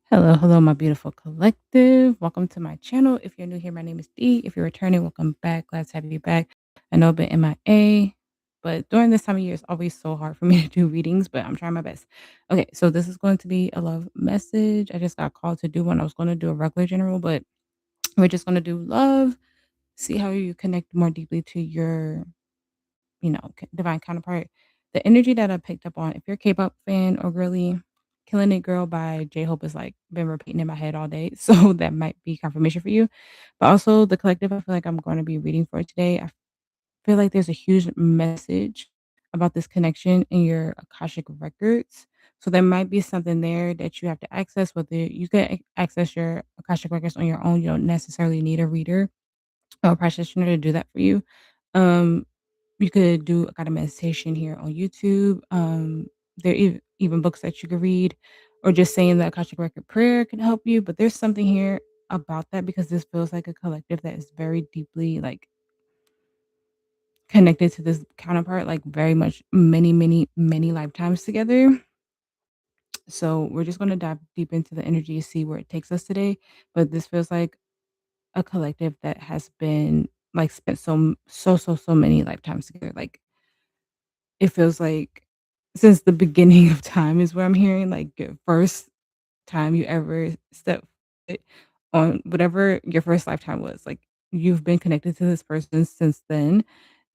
Hello, my beautiful collective. Welcome to my channel. If you're new here, my name is Dee. If you're returning, welcome back. Glad to have you back. I know I've been MIA, but during this time of year, it's always so hard for me to do readings, but I'm trying my best. Okay, so this is going to be a love message. I just got called to do one. I was going to do a regular general, but we're just going to do love. See how you connect more deeply to your divine counterpart. The energy that I picked up on, if you're a K-pop fan or girly, Killing It Girl by J-Hope is like been repeating in my head all day. So that might be confirmation for you. But also the collective, I feel like I'm going to be reading for today. I feel like there's a huge message about this connection in your Akashic records. So there might be something there that you have to access, whether you can access your Akashic records on your own. You don't necessarily need a reader or a practitioner to do that for you. Um, you could do a kind of meditation here on YouTube. There are even books that you could read, or just saying the Akashic Record prayer can help you. But there's something here about that because this feels like a collective that is very deeply like connected to this counterpart, like very much many lifetimes together. So we're just going to dive deep into the energy, see where it takes us today. But this feels like a collective that has been like spent so many lifetimes together. Like it feels like since the beginning of time is where I'm hearing, like, your first time you ever step foot on whatever your first lifetime was, like, you've been connected to this person since then.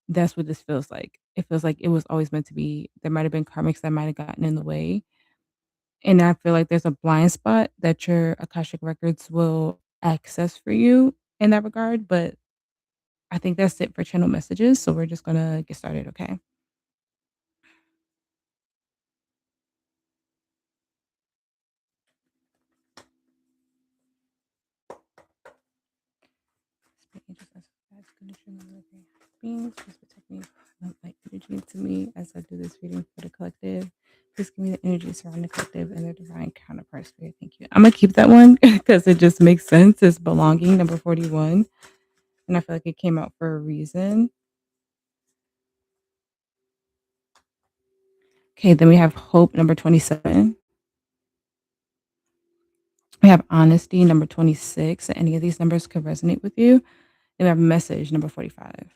That's what this feels like. It feels like it was always meant to be. There might have been karmics that might have gotten in the way, and I feel like there's a blind spot that your Akashic records will access for you in that regard, but I think that's it for channel messages, so we're just gonna get started, okay? Angels as guides, condition of living beings, please protect me from my energy to me as I do this reading for the collective. Please give me the energy surrounding the collective and their divine counterparts. Spirit. Thank you. I'm gonna keep that one because it just makes sense. It's belonging, number 41. And I feel like it came out for a reason. Okay, then we have hope, number 27. We have honesty, number 26. And any of these numbers could resonate with you. And we have message, number 45.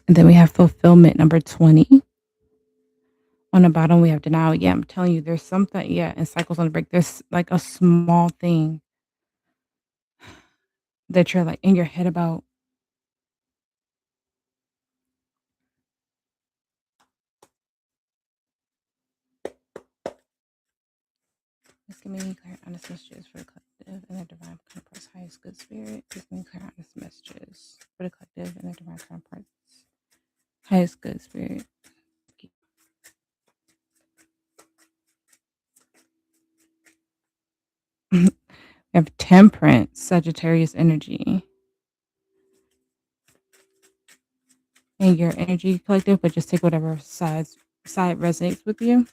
And then we have fulfillment, number 20. On the bottom, we have denial. Yeah, I'm telling you, there's something, yeah, and cycles on the break. There's like a small thing that you're like in your head about. Please give me clear, honest messages for the collective and their divine counterparts. Highest good spirit. Please give me clear, honest messages for the collective and their divine counterparts. Highest good spirit. We have temperance, Sagittarius energy. And your energy collective, but just take whatever side resonates with you.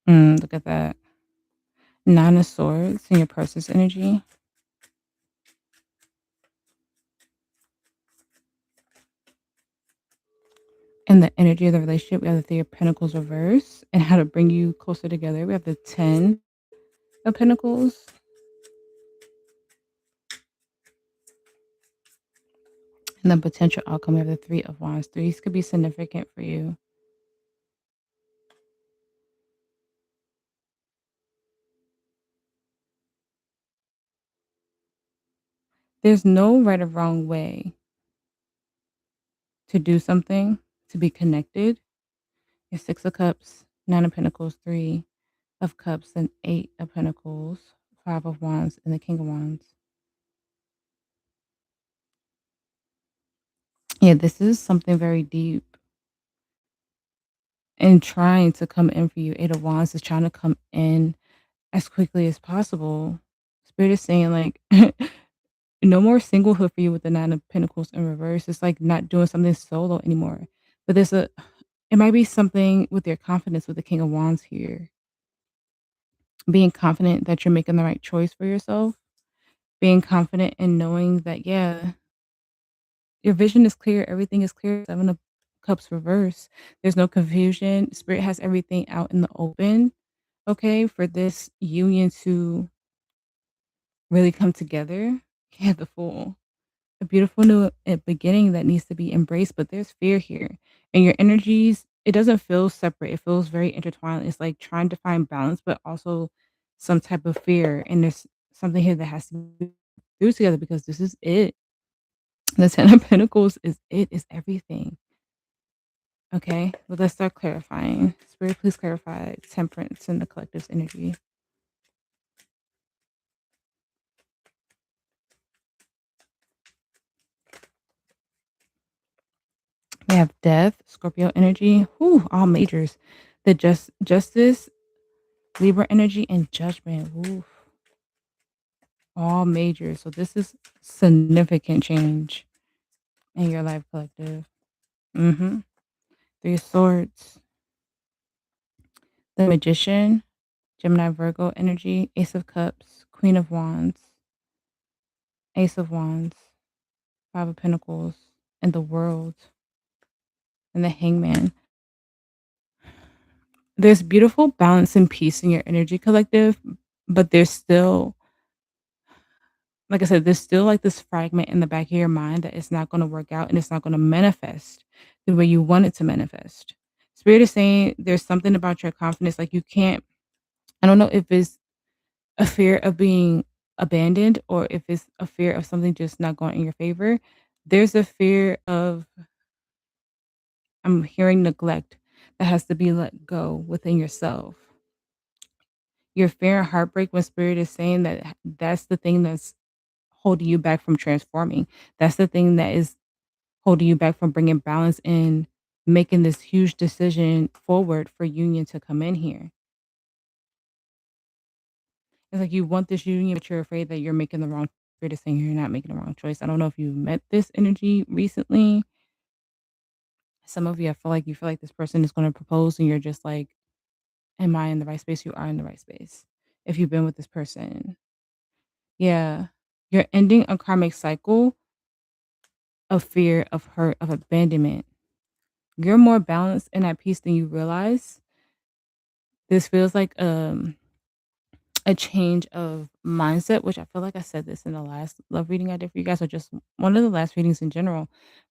Look at that. Nine of Swords in your person's energy. And the energy of the relationship, we have the Three of Pentacles reverse and how to bring you closer together. We have the 10 of Pentacles. And the potential outcome, we have the Three of Wands. Threes could be significant for you. There's no right or wrong way to do something, to be connected. It's Six of Cups, Nine of Pentacles, Three of Cups, and Eight of Pentacles, Five of Wands, and the King of Wands. Yeah, this is something very deep and trying to come in for you. Eight of Wands is trying to come in as quickly as possible. Spirit is saying, like, no more singlehood for you with the Nine of Pentacles in reverse. It's like not doing something solo anymore. But it might be something with your confidence with the King of Wands here. Being confident that you're making the right choice for yourself. Being confident in knowing that, yeah, your vision is clear. Everything is clear. Seven of Cups reverse. There's no confusion. Spirit has everything out in the open. Okay. For this union to really come together. Yeah, the Fool. A beautiful new beginning that needs to be embraced, but there's fear here. And your energies, it doesn't feel separate. It feels very intertwined. It's like trying to find balance, but also some type of fear. And there's something here that has to be through together because this is it. The Ten of Pentacles is it, is everything. Okay, but let's start clarifying. Spirit, please clarify temperance and the collective's energy. We have death, Scorpio energy, whew, all majors. The justice, Libra energy, and judgment. Oof, all majors. So this is significant change in your life, collective. Mm-hmm. Three of Swords, the Magician, Gemini, Virgo energy, Ace of Cups, Queen of Wands, Ace of Wands, Five of Pentacles, and the World, and the Hangman. There's beautiful balance and peace in your energy, collective, but there's still, like I said, there's still like this fragment in the back of your mind that it's not going to work out and it's not going to manifest the way you want it to manifest. Spirit is saying there's something about your confidence, like you can't, I don't know if it's a fear of being abandoned or if it's a fear of something just not going in your favor. There's a fear of, I'm hearing neglect that has to be let go within yourself. Your fear and heartbreak when spirit is saying that that's the thing that's holding you back from transforming. That's the thing that is holding you back from bringing balance in, making this huge decision forward for union to come in here. It's like you want this union, but you're afraid that you're making the wrong. Spirit is saying you're not making the wrong choice. I don't know if you met this energy recently. Some of you, I feel like you feel like this person is going to propose, and you're just like, "Am I in the right space?" You are in the right space. If you've been with this person, yeah, you're ending a karmic cycle of fear, of hurt, of abandonment. You're more balanced and at peace than you realize. This feels like a change of mindset, which I feel like I said this in the last love reading I did for you guys, or just one of the last readings in general.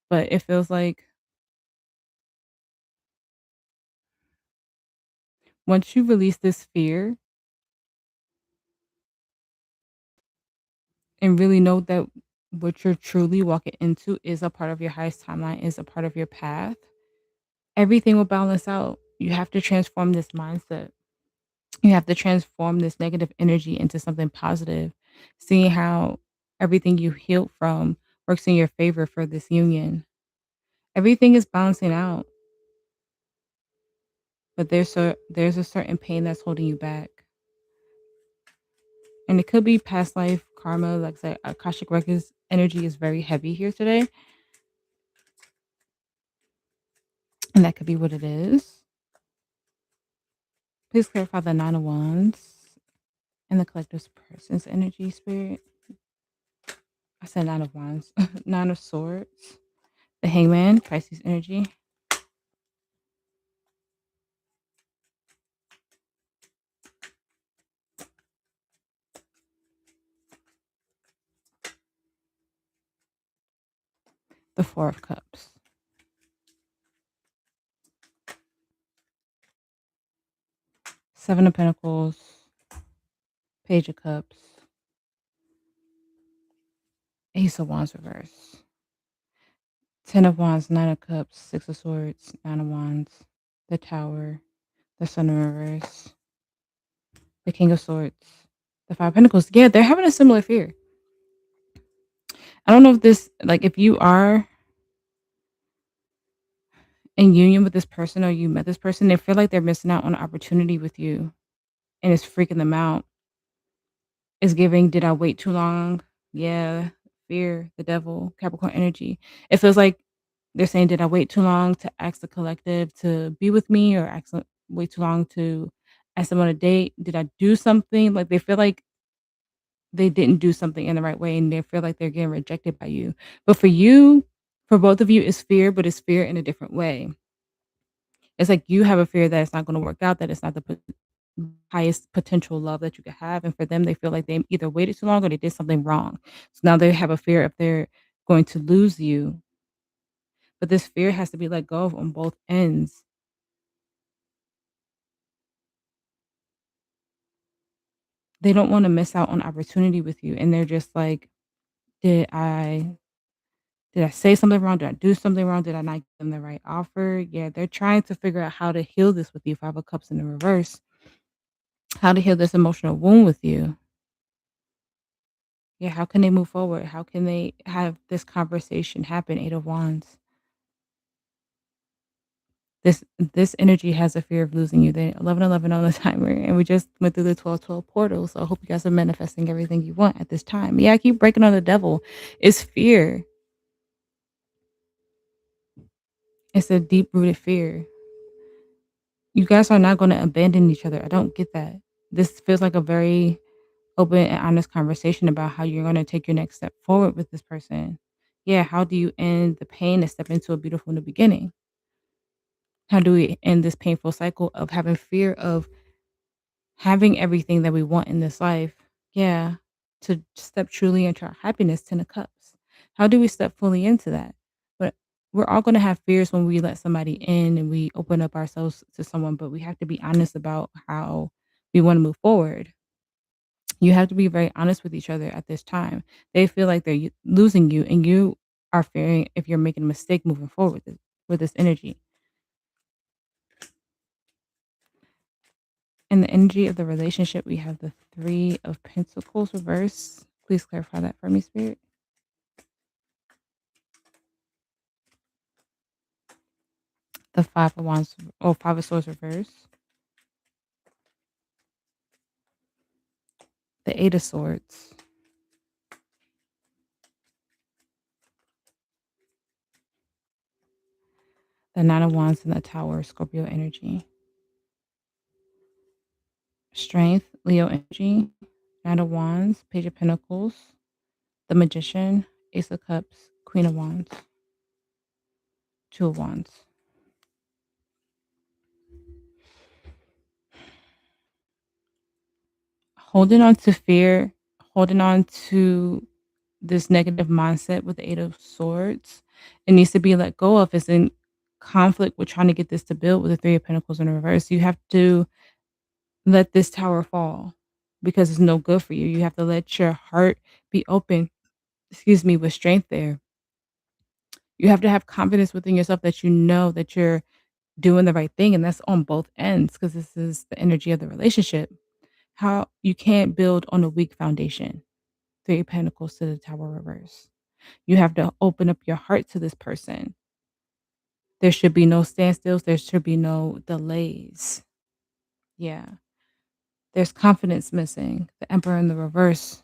But it feels like once you release this fear and really know that what you're truly walking into is a part of your highest timeline, is a part of your path, everything will balance out. You have to transform this mindset. You have to transform this negative energy into something positive, seeing how everything you healed from works in your favor for this union. Everything is balancing out, but there's a certain pain that's holding you back. And it could be past life karma. Like I said, Akashic Records energy is very heavy here today. And that could be what it is. Please clarify the Nine of Wands and the collective person's energy, spirit. I said Nine of Wands. Nine of Swords. The Hangman, Pisces energy. The Four of Cups. Seven of Pentacles. Page of Cups. Ace of Wands reverse. Ten of Wands, Nine of Cups, Six of Swords, Nine of Wands, the Tower, the Sun in reverse, the King of Swords, the Five of Pentacles. Yeah, they're having a similar fear. I don't know if this, like, if you are in union with this person or you met this person, they feel like they're missing out on an opportunity with you and it's freaking them out. It's giving, did I wait too long? Yeah, fear, the devil, Capricorn energy. It feels like they're saying, did I wait too long to ask the collective to be with me, or wait too long to ask them on a date? Did I do something? Like they feel like they didn't do something in the right way and they feel like they're getting rejected by you. But for you, for both of you, it's fear, but it's fear in a different way. It's like you have a fear that it's not going to work out, that it's not the highest potential love that you could have. And for them, they feel like they either waited too long or they did something wrong. So now they have a fear if they're going to lose you. But this fear has to be let go of on both ends. They don't want to miss out on opportunity with you. And they're just like, did I did I say something wrong? Did I do something wrong? Did I not give them the right offer? Yeah, they're trying to figure out how to heal this with you. Five of Cups in the reverse. How to heal this emotional wound with you. Yeah, how can they move forward? How can they have this conversation happen? Eight of Wands. This energy has a fear of losing you. They 11 on the timer, and we just went through the 12 portal. So I hope you guys are manifesting everything you want at this time. Yeah, I keep breaking on the devil. It's fear. It's a deep rooted fear. You guys are not going to abandon each other. I don't get that. This feels like a very open and honest conversation about how you're going to take your next step forward with this person. Yeah, how do you end the pain and step into a beautiful new beginning? How do we end this painful cycle of having fear of having everything that we want in this life? Yeah, to step truly into our happiness, 10 of Cups. How do we step fully into that? But we're all going to have fears when we let somebody in and we open up ourselves to someone, but we have to be honest about how we want to move forward. You have to be very honest with each other at this time. They feel like they're losing you, and you are fearing if you're making a mistake moving forward with this energy. In the energy of the relationship, we have the Three of Pentacles reverse. Please clarify that for me, Spirit. The Five of Wands, oh, Five of Swords reverse. The Eight of Swords. The Nine of Wands and the Tower, Scorpio energy. Strength, Leo energy. Knight of Wands, Page of Pentacles. The Magician, Ace of Cups, Queen of Wands. Two of Wands. Holding on to fear, holding on to this negative mindset with the Eight of Swords, it needs to be let go of. It's in conflict with trying to get this to build with the Three of Pentacles in reverse. You have to let this tower fall because it's no good for you. You have to let your heart be open, excuse me, with strength there. You have to have confidence within yourself that you know that you're doing the right thing, and that's on both ends because this is the energy of the relationship. How you can't build on a weak foundation. Three of Pentacles to the Tower reverse. You have to open up your heart to this person. There should be no standstills. There should be no delays. Yeah. There's confidence missing. The Emperor in the reverse.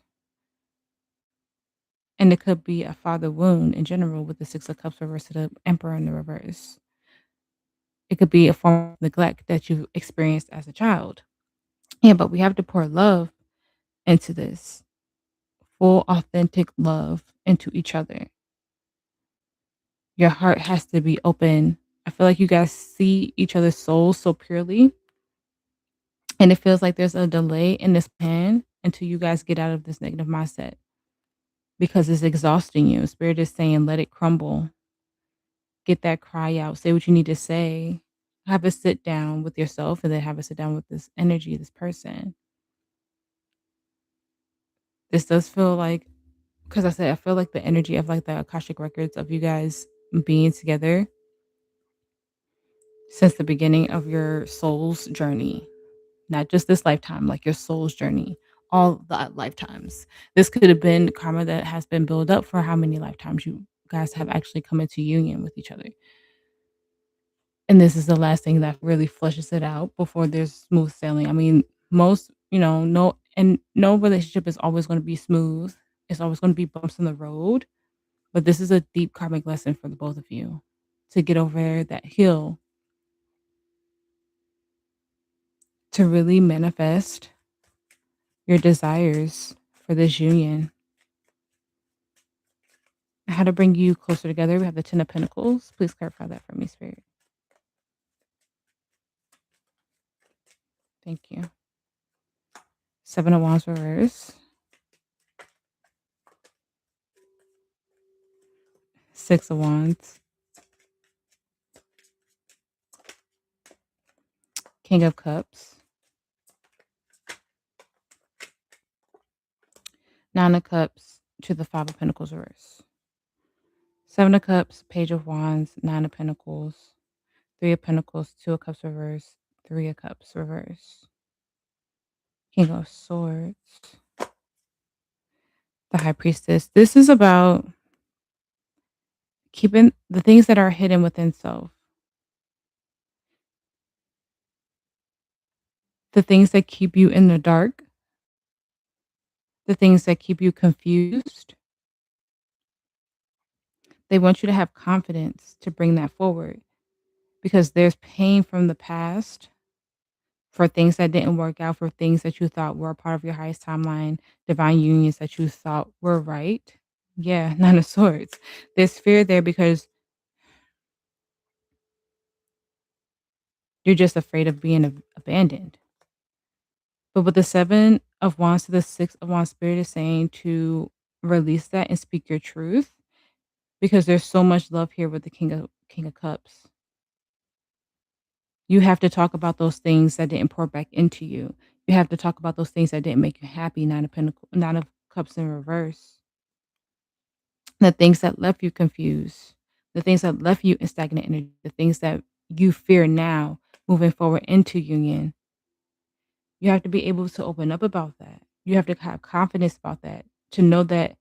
And it could be a father wound in general with the Six of Cups reversed to the Emperor in the reverse. It could be a form of neglect that you experienced as a child. Yeah, but we have to pour love into this. Full, authentic love into each other. Your heart has to be open. I feel like you guys see each other's souls so purely. And it feels like there's a delay in this plan until you guys get out of this negative mindset because it's exhausting you. Spirit is saying, let it crumble. Get that cry out. Say what you need to say. Have a sit down with yourself and then have a sit down with this energy, this person. This does feel like, because I said, I feel like the energy of like the Akashic records of you guys being together since the beginning of your soul's journey. Not just this lifetime, like your soul's journey, all the lifetimes. This could have been karma that has been built up for how many lifetimes you guys have actually come into union with each other. And this is the last thing that really flushes it out before there's smooth sailing. I mean, most, no And no relationship is always going to be smooth. It's always going to be bumps in the road. But this is a deep karmic lesson for the both of you to get over that hill, to really manifest your desires for this union. How to bring you closer together. We have the Ten of Pentacles. Please clarify that for me, Spirit. Thank you. Seven of Wands reverse. Six of Wands. King of Cups. Nine of Cups to the Five of Pentacles reverse. Seven of Cups, Page of Wands, Nine of Pentacles, Three of Pentacles, Two of Cups reverse, Three of Cups reverse. King of Swords. The High Priestess. This is about keeping the things that are hidden within self. The things that keep you in the dark. The things that keep you confused. They want you to have confidence to bring that forward because there's pain from the past for things that didn't work out, for things that you thought were a part of your highest timeline, divine unions that you thought were right. Yeah, Nine of Swords. There's fear there because you're just afraid of being abandoned. But with the Seven of Wands to the Six of Wands, Spirit is saying to release that and speak your truth because there's so much love here with the King of Cups. You have to talk about those things that didn't pour back into you. You have to talk about those things that didn't make you happy. Nine of Cups in reverse. The things that left you confused. The things that left you in stagnant energy. The things that you fear now moving forward into union. You have to be able to open up about that. You have to have confidence about that. To know that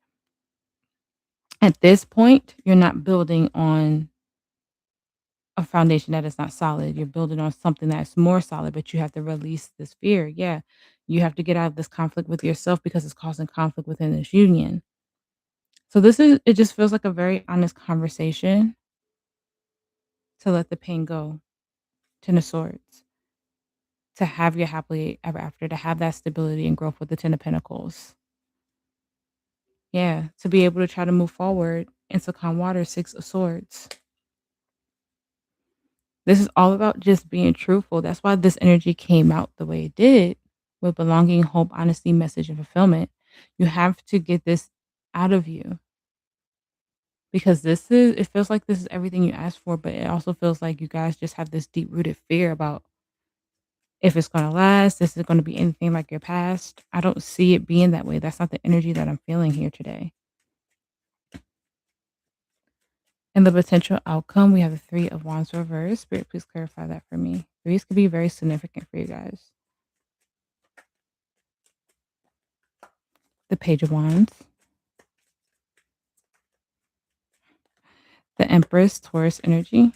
at this point, you're not building on a foundation that is not solid. You're building on something that's more solid, but you have to release this fear. Yeah. You have to get out of this conflict with yourself because it's causing conflict within this union. So it just feels like a very honest conversation to let the pain go. Ten of Swords. To have your happily ever after, to have that stability and growth with the Ten of Pentacles. Yeah. To be able to try to move forward into calm water, Six of Swords. This is all about just being truthful. That's why this energy came out the way it did with belonging, hope, honesty, message, and fulfillment. You have to get this out of you because it feels like this is everything you asked for, but it also feels like you guys just have this deep rooted fear about if it's going to last, this is going to be anything like your past. I don't see it being that way. That's not the energy that I'm feeling here today. And the potential outcome, we have the Three of Wands reverse. Spirit, please clarify that for me. Threes could be very significant for you guys. The Page of Wands. The Empress, Taurus energy.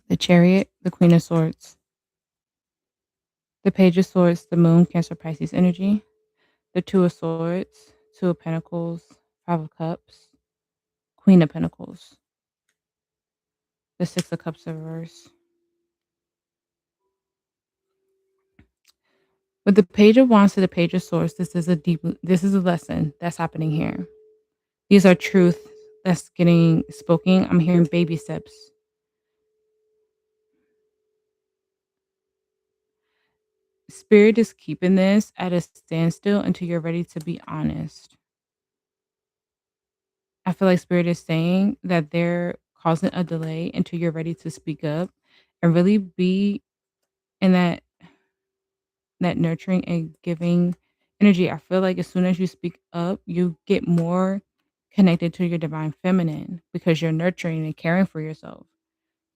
The Chariot, the Queen of Swords. The Page of Swords, the Moon, Cancer, Pisces energy. The Two of Swords, Two of Pentacles, Five of Cups, Queen of Pentacles. The Six of Cups reverse. With the Page of Wands to the Page of Swords, this is a lesson that's happening here. These are truth that's getting spoken. I'm hearing baby steps. Spirit is keeping this at a standstill until you're ready to be honest. I feel like Spirit is saying that they're causing a delay until you're ready to speak up and really be in that nurturing and giving energy. I feel like as soon as you speak up, you get more connected to your divine feminine because you're nurturing and caring for yourself.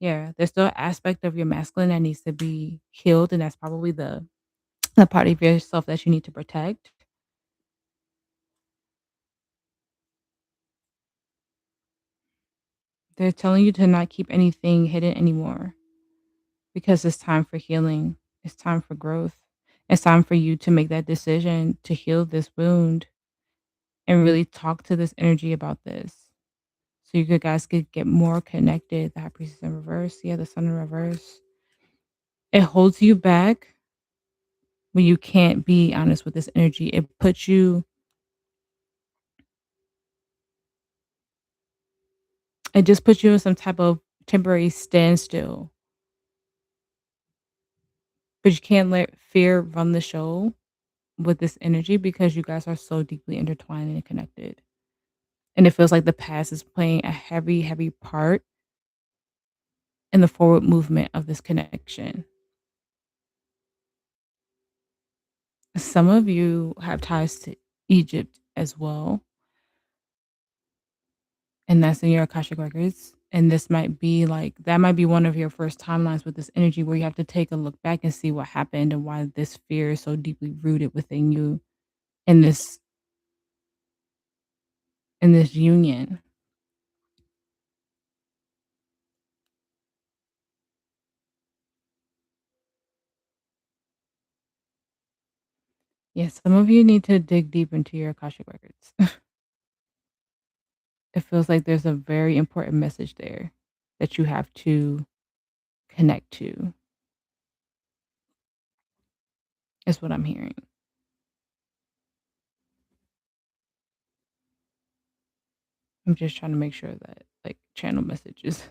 Yeah, there's still an aspect of your masculine that needs to be healed, and that's probably the part of yourself that you need to protect. They're telling you to not keep anything hidden anymore. because it's time for healing. It's time for growth. It's time for you to make that decision to heal this wound and really talk to this energy about this. So you guys could get more connected. The High Priestess in reverse. Yeah, the Sun in reverse. It holds you back when you can't be honest with this energy. It just puts you in some type of temporary standstill. But you can't let fear run the show with this energy because you guys are so deeply intertwined and connected. And it feels like the past is playing a heavy, heavy part in the forward movement of this connection. Some of you have ties to Egypt as well, and that's in your Akashic records. And this might be like that might be one of your first timelines with this energy where you have to take a look back and see what happened and why this fear is so deeply rooted within you in this union. Yes, some of you need to dig deep into your Akashic records. It feels like there's a very important message there that you have to connect to, is what I'm hearing. I'm just trying to make sure that like channel messages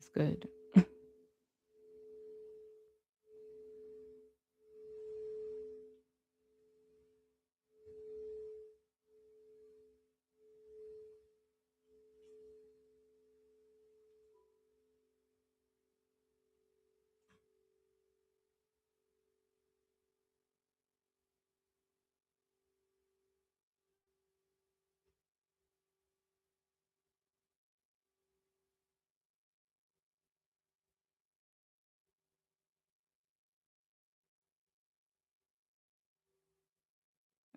is good.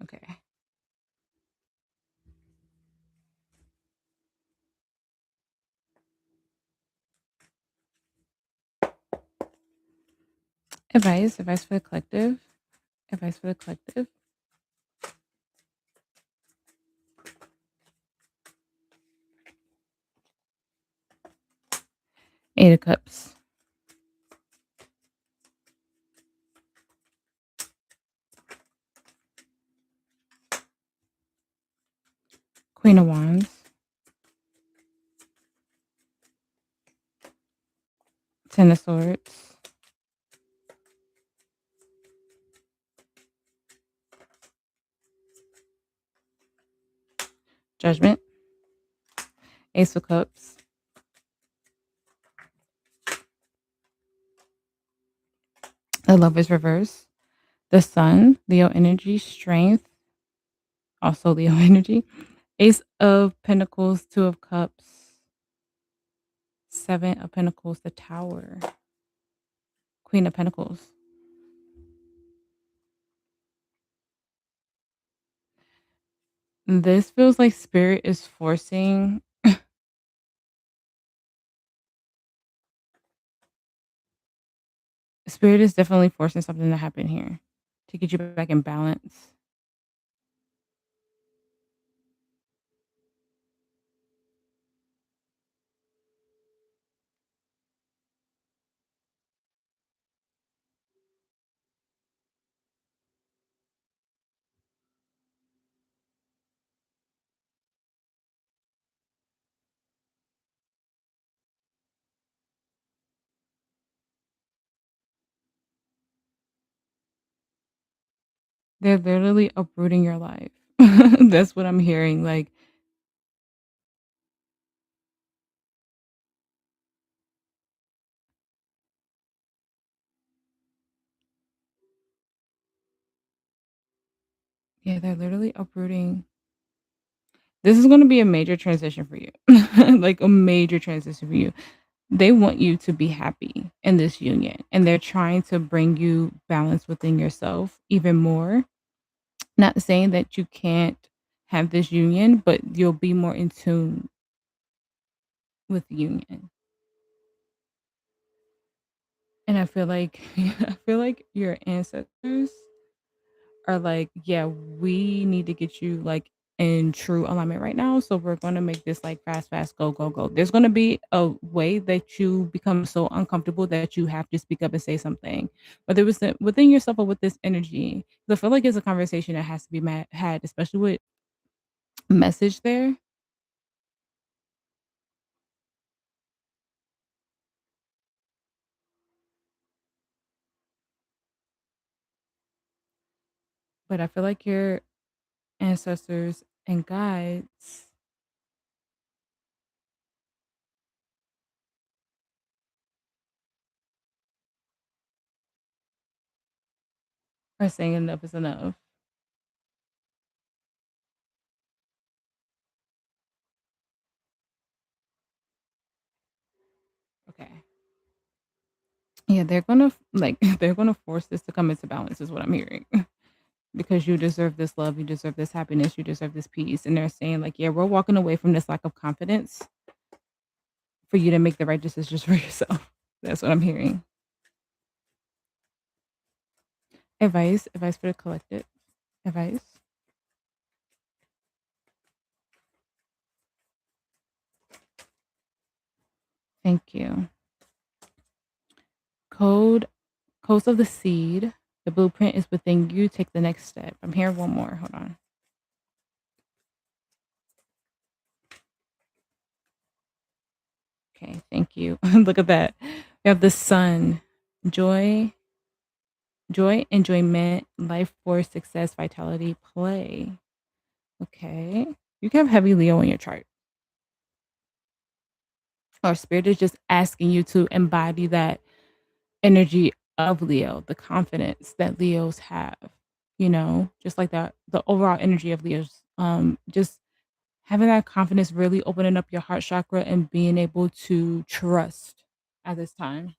Okay. Advice for the collective. Advice for the collective. 8 of Cups. Queen of Wands. 10 of Swords. Judgment. Ace of Cups. The Lover's reverse. The Sun. Leo energy. Strength. Also Leo energy. Ace of Pentacles. 2 of Cups. 7 of Pentacles. The Tower. Queen of Pentacles. This feels like spirit is forcing spirit is definitely forcing something to happen here to get you back in balance. They're literally uprooting your life. That's what I'm hearing. Like, yeah, they're literally uprooting. This is going to be a major transition for you. Like a major transition for you. They want you to be happy in this union and they're trying to bring you balance within yourself even more. Not saying that you can't have this union, but you'll be more in tune with the union. And I feel like I feel like your ancestors are like, "Yeah, we need to get you, like, in true alignment right now, so we're gonna make this, like, fast, fast, go, go, go." There's gonna be a way that you become so uncomfortable that you have to speak up and say something, whether it was within yourself or with this energy. 'Cause I feel like it's a conversation that has to be had, especially with message there, but I feel like your ancestors and guides are saying enough is enough. Okay. Yeah, they're gonna like, they're gonna force this to come into balance is what I'm hearing. Because you deserve this love, you deserve this happiness, you deserve this peace. And they're saying, like, yeah, we're walking away from this lack of confidence for you to make the right decisions for yourself. That's what I'm hearing. Advice for the collective. Advice. Thank you. Code Codes of the seed. The blueprint is within you. Take the next step. I'm here one more. Hold on. Okay, thank you. Look at that. We have the sun. Joy, enjoyment, life force, success, vitality, play. Okay. You can have heavy Leo in your chart. Or spirit is just asking you to embody that energy of Leo, the confidence that Leos have, just like that, the overall energy of Leos. Just having that confidence, really opening up your heart chakra and being able to trust at this time.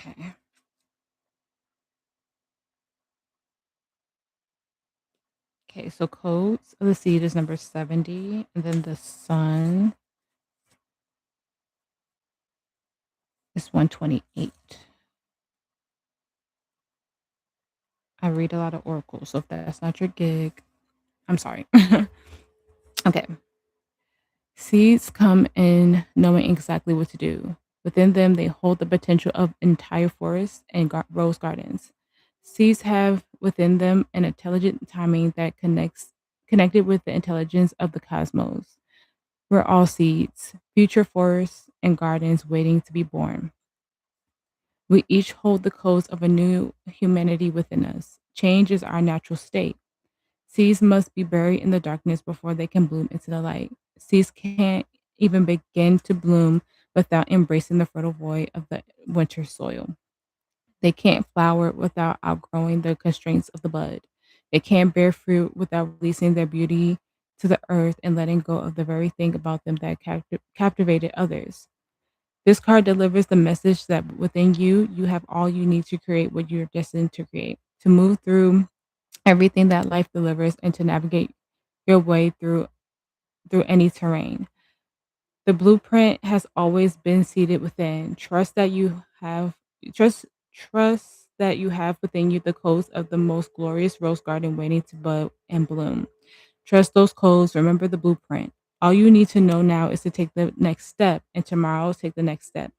Okay. Okay, so codes of the seed is number 70, and then the sun is 128. I read a lot of oracles, so if that's not your gig, I'm sorry. Okay. Seeds come in knowing exactly what to do. Within them, they hold the potential of entire forests and rose gardens. Seeds have within them an intelligent timing that connected with the intelligence of the cosmos. We're all seeds, future forests and gardens waiting to be born. We each hold the codes of a new humanity within us. Change is our natural state. Seeds must be buried in the darkness before they can bloom into the light. Seeds can't even begin to bloom without embracing the fertile void of the winter soil. They can't flower without outgrowing the constraints of the bud. They can't bear fruit without releasing their beauty to the earth and letting go of the very thing about them that captivated others. This card delivers the message that within you, you have all you need to create what you're destined to create, to move through everything that life delivers and to navigate your way through any terrain. The blueprint has always been seated within. Trust that you have within you the codes of the most glorious rose garden waiting to bud and bloom. Trust those codes, remember the blueprint. All you need to know now is to take the next step, and tomorrow take the next step.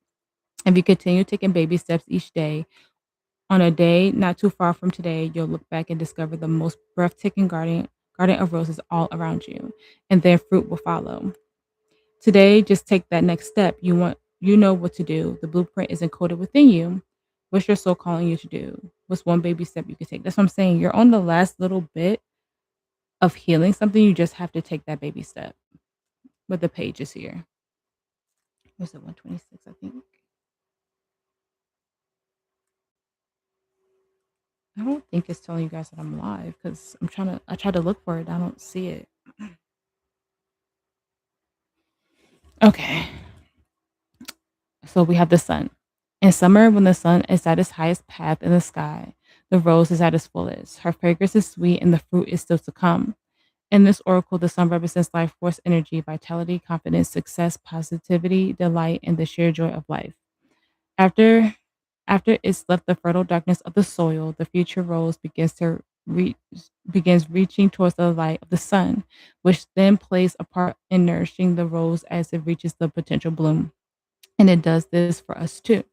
If you continue taking baby steps each day, on a day not too far from today, you'll look back and discover the most breathtaking garden of roses all around you, and then fruit will follow. Today, just take that next step. You know what to do. The blueprint is encoded within you. What's your soul calling you to do? What's one baby step you can take? That's what I'm saying. You're on the last little bit of healing something. You just have to take that baby step. But the page is here. Was it 126? I think. I don't think it's telling you guys that I'm live because I tried to look for it. I don't see it. Okay. So we have the sun. In summer, when the sun is at its highest path in the sky, the rose is at its fullest. Her fragrance is sweet and the fruit is still to come. In this oracle, the sun represents life force, energy, vitality, confidence, success, positivity, delight, and the sheer joy of life. After after it's left the fertile darkness of the soil, the future rose begins reaching towards the light of the sun, which then plays a part in nourishing the rose as it reaches the potential bloom. And it does this for us too.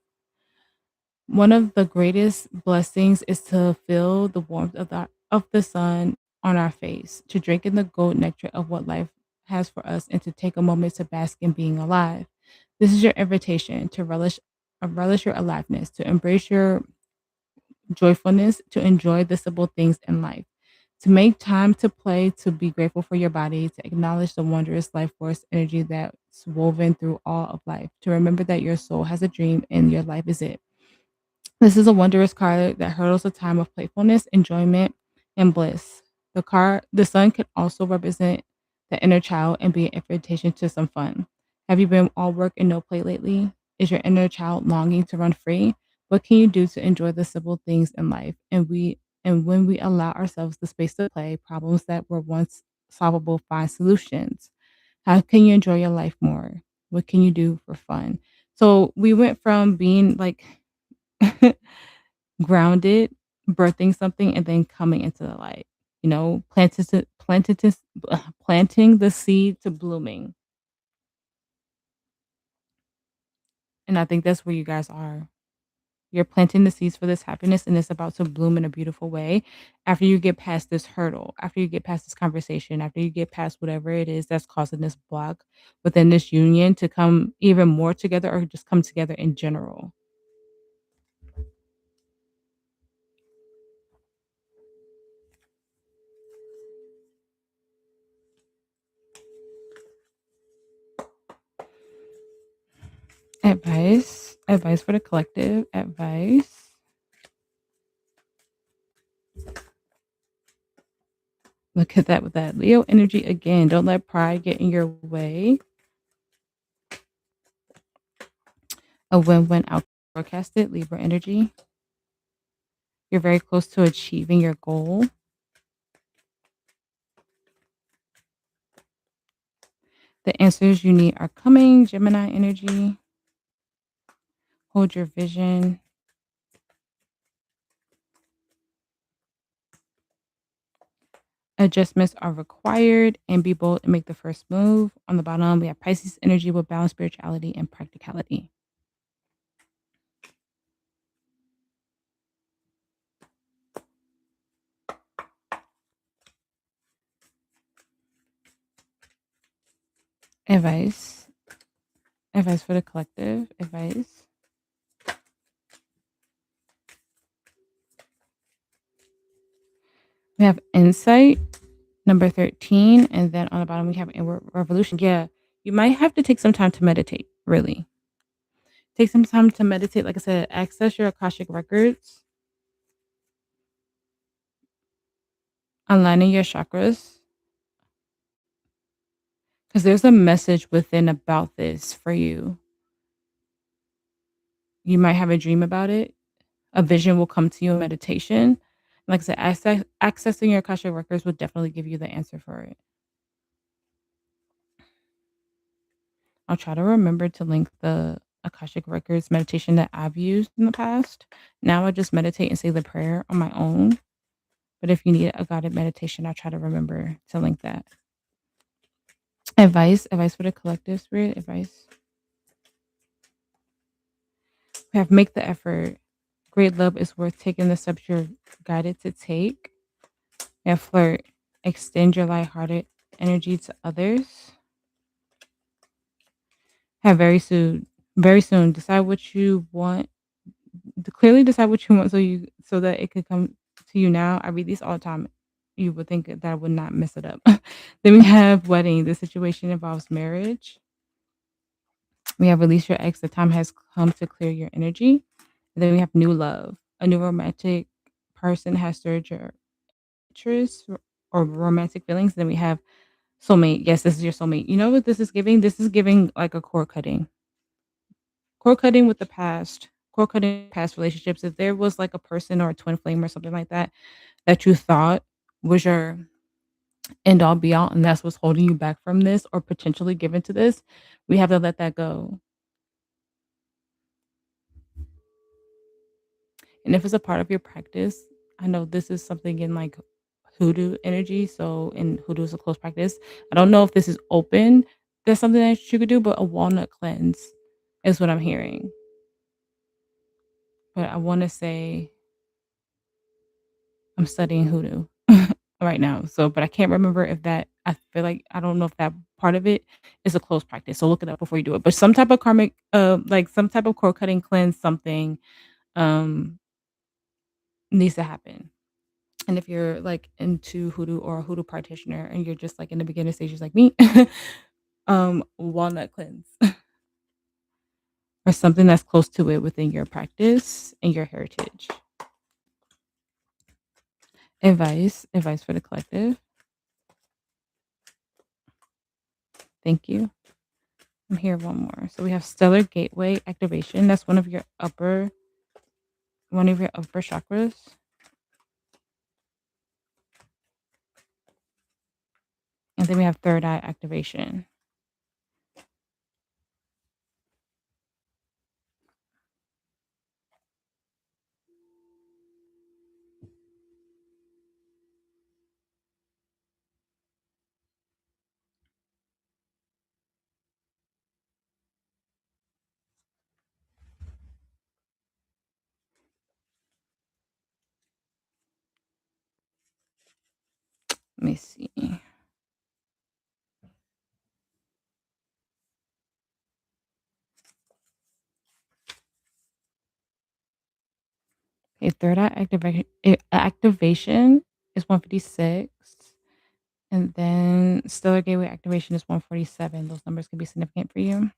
One of the greatest blessings is to feel the warmth of the sun on our face, to drink in the gold nectar of what life has for us, and to take a moment to bask in being alive. This is your invitation to relish your aliveness, to embrace your joyfulness, to enjoy the simple things in life, to make time to play, to be grateful for your body, to acknowledge the wondrous life force energy that's woven through all of life, to remember that your soul has a dream and your life is it. This is a wondrous card that heralds a time of playfulness, enjoyment, and bliss. The sun could also represent the inner child and be an invitation to some fun. Have you been all work and no play lately? Is your inner child longing to run free? What can you do to enjoy the simple things in life? And when we allow ourselves the space to play, problems that were once solvable find solutions. How can you enjoy your life more? What can you do for fun? So we went from being like grounded, birthing something, and then coming into the light. You know, planting the seed to blooming. And I think that's where you guys are. You're planting the seeds for this happiness, and it's about to bloom in a beautiful way after you get past this hurdle, after you get past this conversation, after you get past whatever it is that's causing this block within this union to come even more together or just come together in general. Advice for the collective, advice. Look at that with that Leo energy again. Don't let pride get in your way. A win-win outcome forecasted, Libra energy. You're very close to achieving your goal. The answers you need are coming, Gemini energy. Hold your vision. Adjustments are required and be bold and make the first move. On the bottom, we have Pisces energy with balance, spirituality, and practicality. Advice. Advice for the collective. Advice. We have insight, number 13. And then on the bottom, we have inward revolution. Yeah, you might have to take some time to meditate, really. Take some time to meditate. Like I said, access your Akashic records, aligning your chakras, because there's a message within about this for you. You might have a dream about it. A vision will come to you in meditation. Like I said, accessing your Akashic records will definitely give you the answer for it. I'll try to remember to link the Akashic records meditation that I've used in the past. Now I just meditate and say the prayer on my own. But if you need a guided meditation, I'll try to remember to link that. Advice for the collective spirit, advice. We have make the effort. Great love is worth taking the steps you're guided to take. We have flirt. Extend your lighthearted energy to others. Have very soon, decide what you want. Clearly decide what you want so that it could come to you now. I read these all the time. You would think that I would not mess it up. Then we have wedding. The situation involves marriage. We have release your ex. The time has come to clear your energy. And then we have new love, a new romantic person has stirred your interest or romantic feelings. Then we have soulmate. Yes, this is your soulmate. You know what this is giving? This is giving like a core cutting. Core cutting with the past. Core cutting past relationships. If there was like a person or a twin flame or something like that that you thought was your end all be all and that's what's holding you back from this or potentially given to this, we have to let that go. And if it's a part of your practice, I know this is something in like hoodoo energy. So in hoodoo is a close practice. I don't know if this is open. There's something that you could do, but a walnut cleanse is what I'm hearing. But I want to say I'm studying hoodoo right now. So, but I can't remember if that, I feel like, I don't know if that part of it is a close practice. So look it up before you do it. But some type of karmic, like some type of core cutting cleanse, something um needs to happen. And if you're like into hoodoo or a hoodoo practitioner and you're just like in the beginner stages like me, walnut cleanse or something that's close to it within your practice and your heritage. Advice for the collective. Thank you. I'm here one more. So we have stellar gateway activation. That's one of your upper chakras. And then we have third eye activation. Let me see. Okay, third eye activation is 156. And then stellar gateway activation is 147. Those numbers can be significant for you.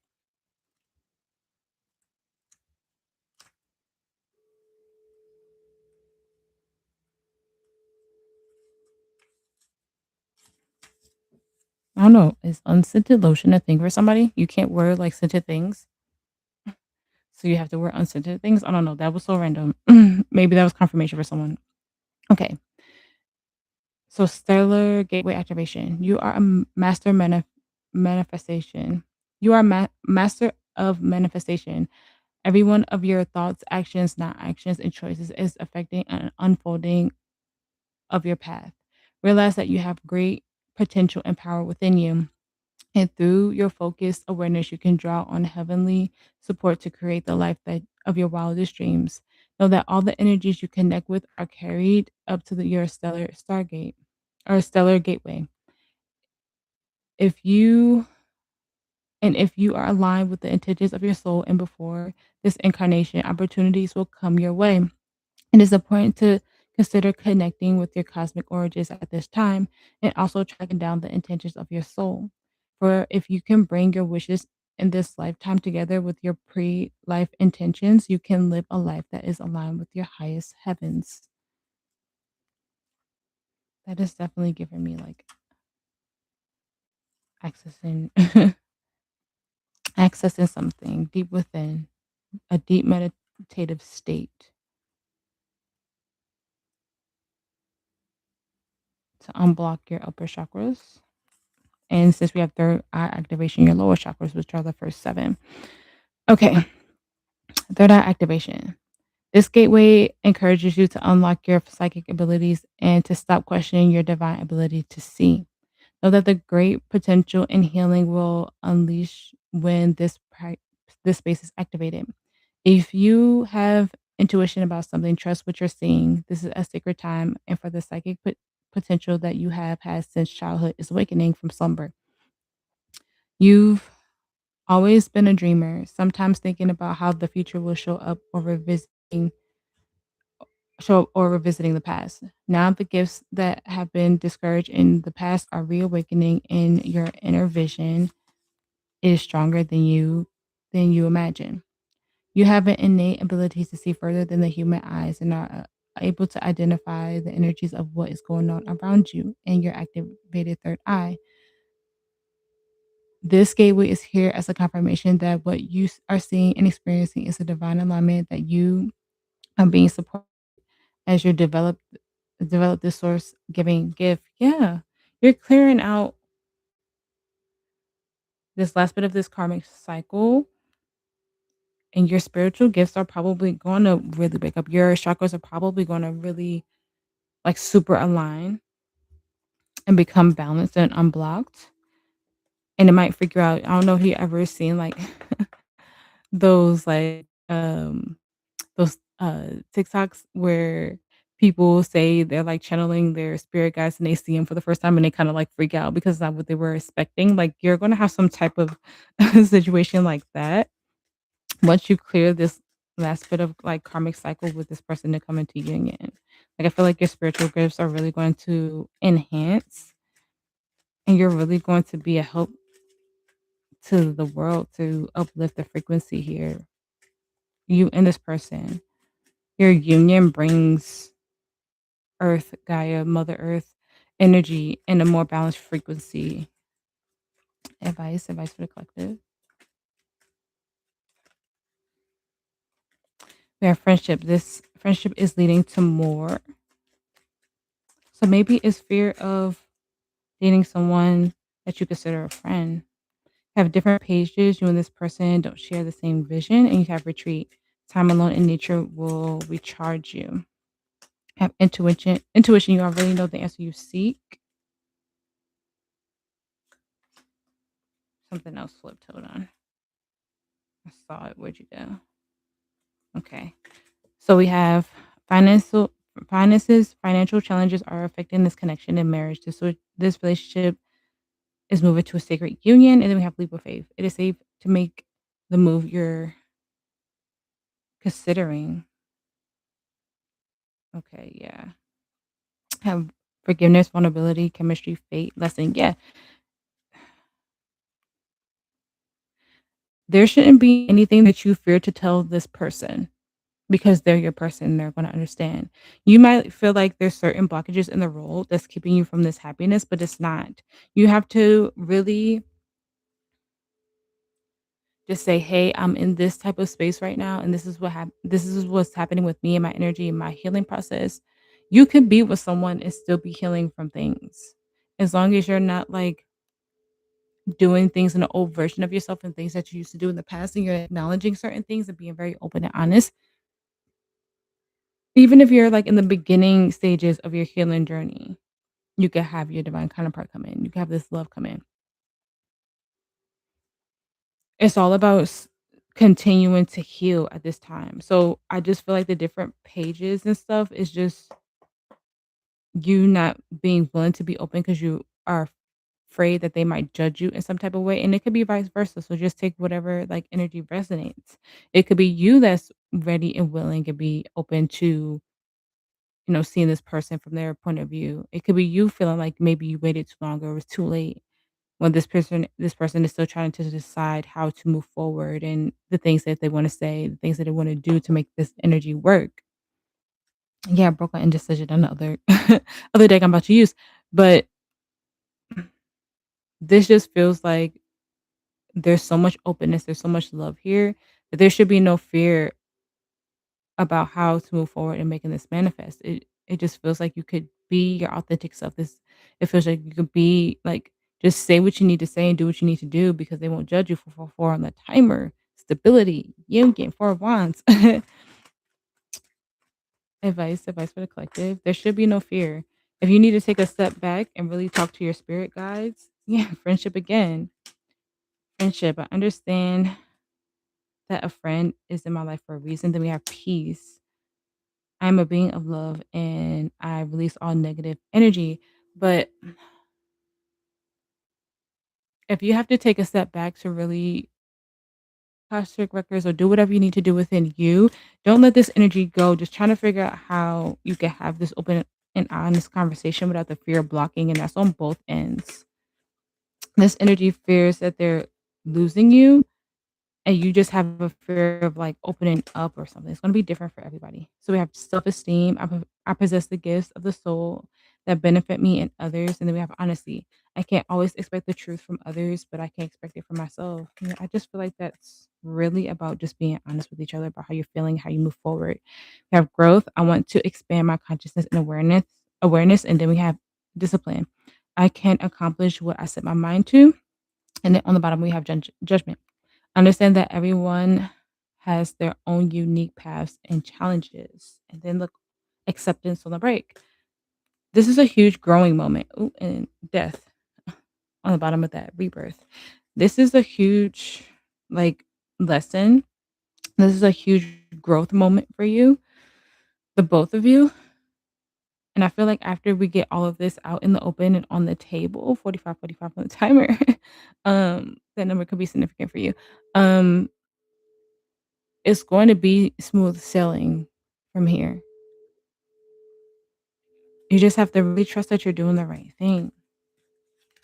I don't know. Is unscented lotion a thing for somebody? You can't wear like scented things. So you have to wear unscented things. I don't know. That was so random. Maybe that was confirmation for someone. Okay. So stellar gateway activation. You are a master manifestation. You are master of manifestation. Every one of your thoughts, actions, not actions, and choices is affecting an unfolding of your path. Realize that you have great potential and power within you. And through your focused awareness, you can draw on heavenly support to create the life that of your wildest dreams. Know that all the energies you connect with are carried up to your stellar stargate or stellar gateway. If you if you are aligned with the intentions of your soul and before this incarnation, opportunities will come your way. It is important to consider connecting with your cosmic origins at this time and also tracking down the intentions of your soul. For if you can bring your wishes in this lifetime together with your pre life intentions, you can live a life that is aligned with your highest heavens. That is definitely giving me like accessing accessing something deep within, a deep meditative state to unblock your upper chakras. And since we have third eye activation, your lower chakras, which are the first seven. Okay, third eye activation. This gateway encourages you to unlock your psychic abilities and to stop questioning your divine ability to see. Know that the great potential and healing will unleash when this space is activated. If you have intuition about something, trust what you're seeing. This is a sacred time, and for the psychic potential that you have had since childhood is awakening from slumber. You've always been a dreamer, sometimes thinking about how the future will show up or revisiting the past. Now the gifts that have been discouraged in the past are reawakening and your inner vision is stronger than you imagine. You have an innate ability to see further than the human eyes and are able to identify the energies of what is going on around you and your activated third eye. This gateway is here as a confirmation that what you are seeing and experiencing is a divine alignment, that you are being supported as you develop this source giving gift. Yeah. You're clearing out this last bit of this karmic cycle, and your spiritual gifts are probably going to really wake up. Your chakras are probably going to really like super align and become balanced and unblocked. And it might figure out, I don't know if you ever seen like those like those TikToks where people say they're like channeling their spirit guides and they see them for the first time and they kind of like freak out because it's not what they were expecting. Like you're gonna have some type of situation like that once you clear this last bit of like karmic cycle with this person to come into union. Like I feel like your spiritual gifts are really going to enhance and you're really going to be a help to the world to uplift the frequency here. You and this person. Your union brings Earth, Gaia, Mother Earth energy in a more balanced frequency. Advice for the collective. We have friendship. This friendship is leading to more. So maybe it's fear of dating someone that you consider a friend. Have different pages. You and this person don't share the same vision, and you have retreat. Time alone in nature will recharge you. Have intuition. Intuition. You already know the answer you seek. Something else flipped. Hold on. I saw it. Where'd you go? Okay. So we have financial finances, financial challenges are affecting this connection in marriage. This relationship is moving to a sacred union, and then we have leap of faith. It is safe to make the move you're considering. Okay, yeah. Have forgiveness, vulnerability, chemistry, fate, lesson. Yeah, there shouldn't be anything that you fear to tell this person because they're your person. They're going to understand. You might feel like there's certain blockages in the role that's keeping you from this happiness, but it's not. You have to really just say, "Hey, I'm in this type of space right now, and this is what's happening with me and my energy and my healing process." You could be with someone and still be healing from things, as long as you're not like doing things in an old version of yourself and things that you used to do in the past, and you're acknowledging certain things and being very open and honest. Even if you're like in the beginning stages of your healing journey, you could have your divine counterpart come in. You could have this love come in. It's all about continuing to heal at this time. So I just feel like the different pages and stuff is just you not being willing to be open because you are afraid that they might judge you in some type of way. And it could be vice versa. So just take whatever like energy resonates. It could be you that's ready and willing to be open to, seeing this person from their point of view. It could be you feeling like maybe you waited too long or it was too late when this person is still trying to decide how to move forward and the things that they want to say, the things that they want to do to make this energy work. Yeah, broken indecision on the other other deck I'm about to use. But this just feels like there's so much openness, there's so much love here that there should be no fear about how to move forward and making this manifest. It just feels like you could be your authentic self. It feels like you could be like just say what you need to say and do what you need to do because they won't judge you for four on the timer. Stability, you getting 4 of wands. Advice for the collective. There should be no fear. If you need to take a step back and really talk to your spirit guides, yeah, friendship again. Friendship. I understand that a friend is in my life for a reason. Then we have peace. I'm a being of love and I release all negative energy. But if you have to take a step back to really check records or do whatever you need to do within you, don't let this energy go. Just trying to figure out how you can have this open and honest conversation without the fear of blocking. And that's on both ends. This energy fears that they're losing you. and you just have a fear of, like, opening up or something. It's gonna be different for everybody. So we have self-esteem. I possess the gifts of the soul that benefit me and others, and then we have honesty. I can't always expect the truth from others, but I can expect it from myself. I just feel like that's really about just being honest with each other about how you're feeling, how you move forward. We have growth. I want to expand my consciousness and awareness, and then we have discipline. I can accomplish what I set my mind to, and then on the bottom we have judgment. Understand that everyone has their own unique paths and challenges. And then look, acceptance on the break. This is a huge growing moment. Ooh, and death on the bottom of that rebirth. This is a huge like lesson. This is a huge growth moment for you, the both of you. And I feel like after we get all of this out in the open and on the table, 45, 45 on the timer, that number could be significant for you. Um, it's going to be smooth sailing from here. You just have to really trust that you're doing the right thing.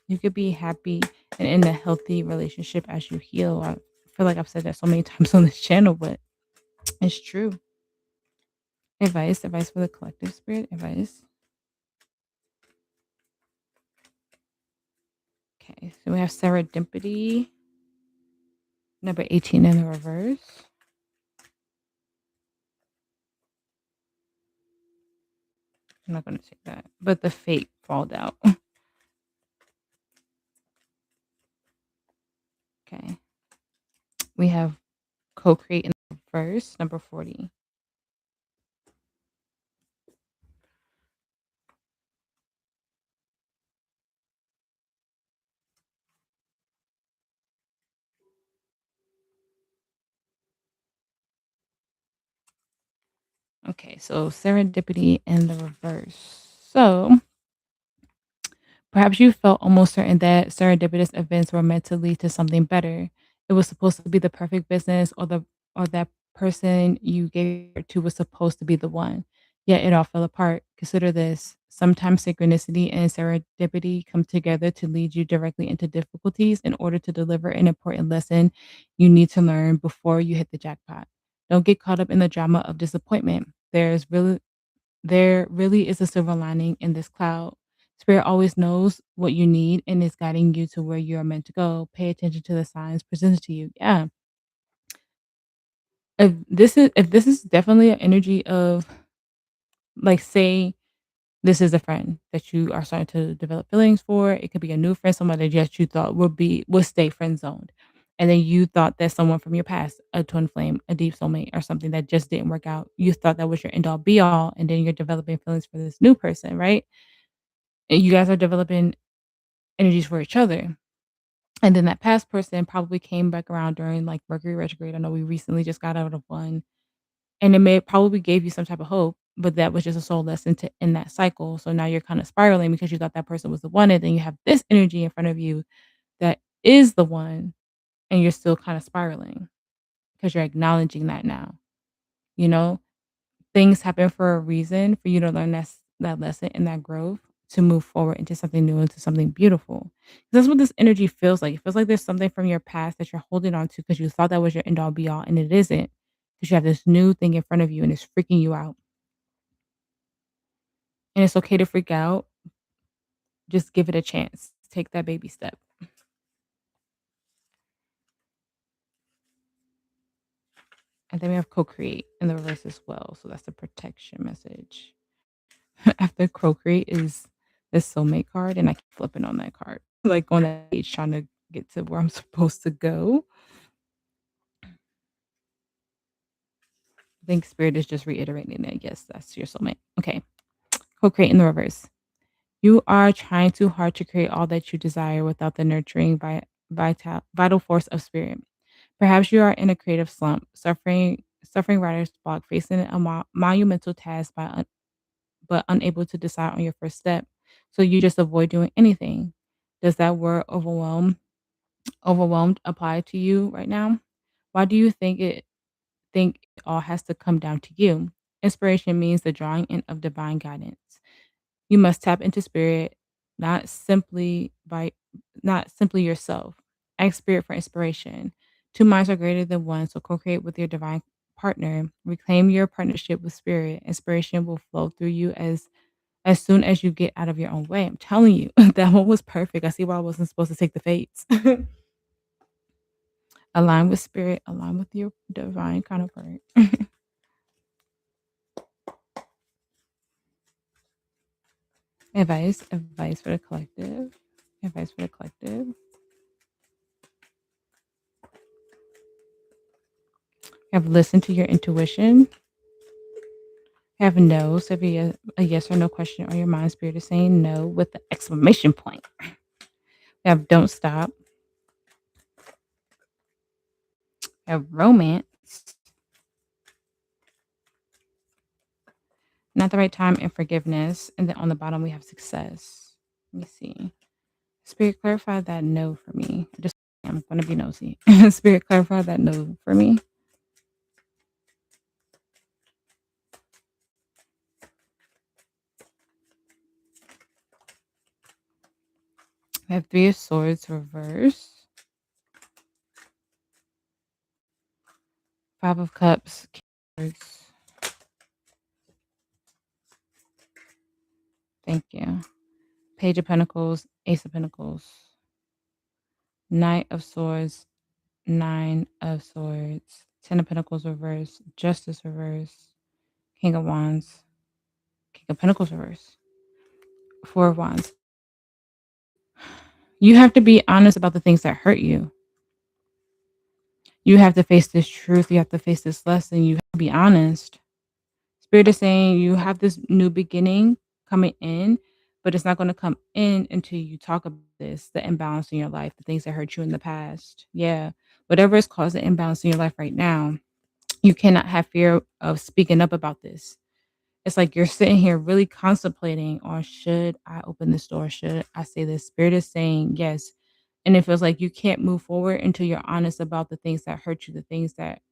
You could be happy and in a healthy relationship as you heal. I feel like I've said that so many times on this channel, but it's true. Advice for the collective spirit, advice. Okay, so we have serendipity, number 18 in the reverse. I'm not going to take that, but the fate falled out. Okay, we have co-create in the reverse, number 40. Okay, so serendipity in the reverse. So perhaps you felt almost certain that serendipitous events were meant to lead to something better. It was supposed to be the perfect business, or that person you gave it to was supposed to be the one. Yet it all fell apart. Consider this. Sometimes synchronicity and serendipity come together to lead you directly into difficulties in order to deliver an important lesson you need to learn before you hit the jackpot. Don't get caught up in the drama of disappointment. There really is a silver lining in this cloud. Spirit always knows what you need and is guiding you to where you are meant to go. Pay attention to the signs presented to you. Yeah. If this is definitely an energy of, like, say this is a friend that you are starting to develop feelings for. It could be a new friend, somebody that you thought would stay friend zoned. And then you thought that someone from your past, a twin flame, a deep soulmate, or something that just didn't work out. You thought that was your end all be all, and then you're developing feelings for this new person, right? And you guys are developing energies for each other. And then that past person probably came back around during like Mercury retrograde. I know we recently just got out of one, and it may probably gave you some type of hope, but that was just a soul lesson to end that cycle. So now you're kind of spiraling because you thought that person was the one, and then you have this energy in front of you that is the one, and you're still kind of spiraling because you're acknowledging that now. You know, things happen for a reason for you to learn that lesson and that growth to move forward into something new, into something beautiful. That's what this energy feels like. It feels like there's something from your past that you're holding on to because you thought that was your end all be all, and it isn't. Because you have this new thing in front of you and it's freaking you out. And it's okay to freak out. Just give it a chance. Take that baby step. And then we have co-create in the reverse as well. So that's the protection message. After co-create is the soulmate card, and I keep flipping on that card, like on that page, trying to get to where I'm supposed to go. I think spirit is just reiterating that yes, that's your soulmate. Okay, co-create in the reverse. You are trying too hard to create all that you desire without the nurturing vital force of spirit. Perhaps you are in a creative slump, suffering writer's block, facing a monumental task but unable to decide on your first step. So you just avoid doing anything. Does that word overwhelmed apply to you right now? Why do you think it all has to come down to you? Inspiration means the drawing in of divine guidance. You must tap into spirit, not simply by not simply yourself. Ask spirit for inspiration. Two minds are greater than one, so co-create with your divine partner. Reclaim your partnership with spirit. Inspiration will flow through you as soon as you get out of your own way. I'm telling you, that one was perfect. I see why I wasn't supposed to take the fates. Align with spirit, align with your divine counterpart. Advice for the collective. Advice for the collective. Have listened to your intuition. Have no. So be a yes or no question on your mind. Spirit is saying no with the exclamation point. Have don't stop. Have romance. Not the right time and forgiveness. And then on the bottom we have success. Let me see. Spirit, clarify that no for me. I'm going to be nosy. Spirit, clarify that no for me. I have Three of Swords reverse. Five of Cups. Thank you. Page of Pentacles. Ace of Pentacles. Knight of Swords. Nine of Swords. Ten of Pentacles reverse. Justice reverse. King of Wands. King of Pentacles reverse. Four of Wands. You have to be honest about the things that hurt you. You have to face this truth. You have to face this lesson. You have to be honest. Spirit is saying you have this new beginning coming in, but it's not going to come in until you talk about this, the imbalance in your life, the things that hurt you in the past. Yeah. Whatever is causing imbalance in your life right now, you cannot have fear of speaking up about this. It's like you're sitting here really contemplating on, should I open this door? Should I say this? Spirit is saying yes. And it feels like you can't move forward until you're honest about the things that hurt you, the things that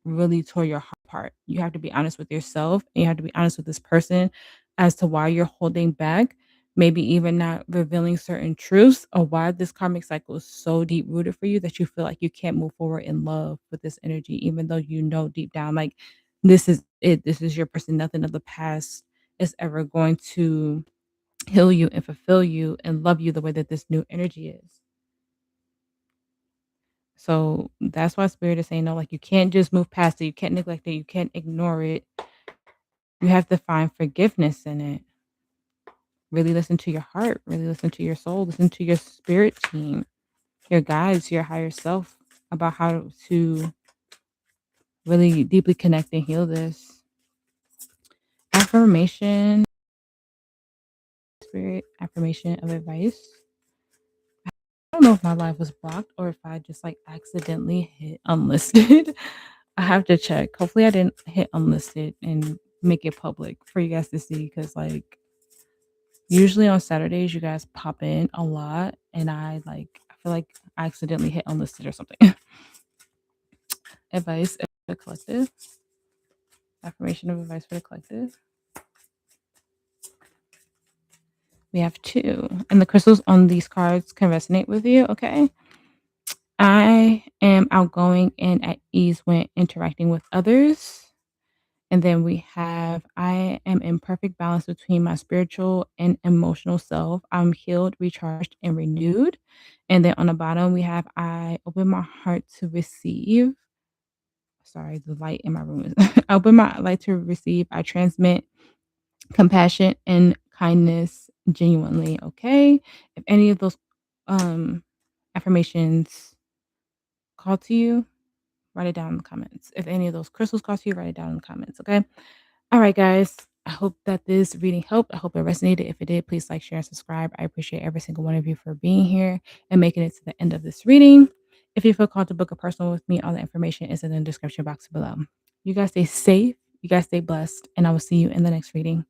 really tore your heart apart. You have to be honest with yourself, and you have to be honest with this person as to why you're holding back, maybe even not revealing certain truths, or why this karmic cycle is so deep rooted for you that you feel like you can't move forward in love with this energy, even though you know deep down, like, this is it. This is your person. Nothing of the past is ever going to heal you and fulfill you and love you the way that this new energy is. So that's why spirit is saying no, like, you can't just move past it, you can't neglect it, you can't ignore it. You have to find forgiveness in it. Really listen to your heart, really listen to your soul, listen to your spirit team, your guides, your higher self, about how to really deeply connect and heal this. Affirmation, spirit, affirmation of advice. I don't know if my live was blocked or if I just like accidentally hit unlisted. I have to check. Hopefully I didn't hit unlisted and make it public for you guys to see, because like usually on Saturdays you guys pop in a lot and I feel like I accidentally hit unlisted or something. Advice for the collective. Affirmation of advice for the collective. We have two. And the crystals on these cards can resonate with you, okay? I am outgoing and at ease when interacting with others. And then we have, I am in perfect balance between my spiritual and emotional self. I'm healed, recharged, and renewed. And then on the bottom, we have, I open my heart to receive. Sorry, the light in my room is. I open my light to receive. I transmit compassion and kindness genuinely. Okay. If any of those affirmations call to you, write it down in the comments. If any of those crystals call to you, write it down in the comments. Okay. All right, guys. I hope that this reading helped. I hope it resonated. If it did, please like, share, and subscribe. I appreciate every single one of you for being here and making it to the end of this reading. If you feel called to book a personal with me, all the information is in the description box below. You guys stay safe. You guys stay blessed. And I will see you in the next reading.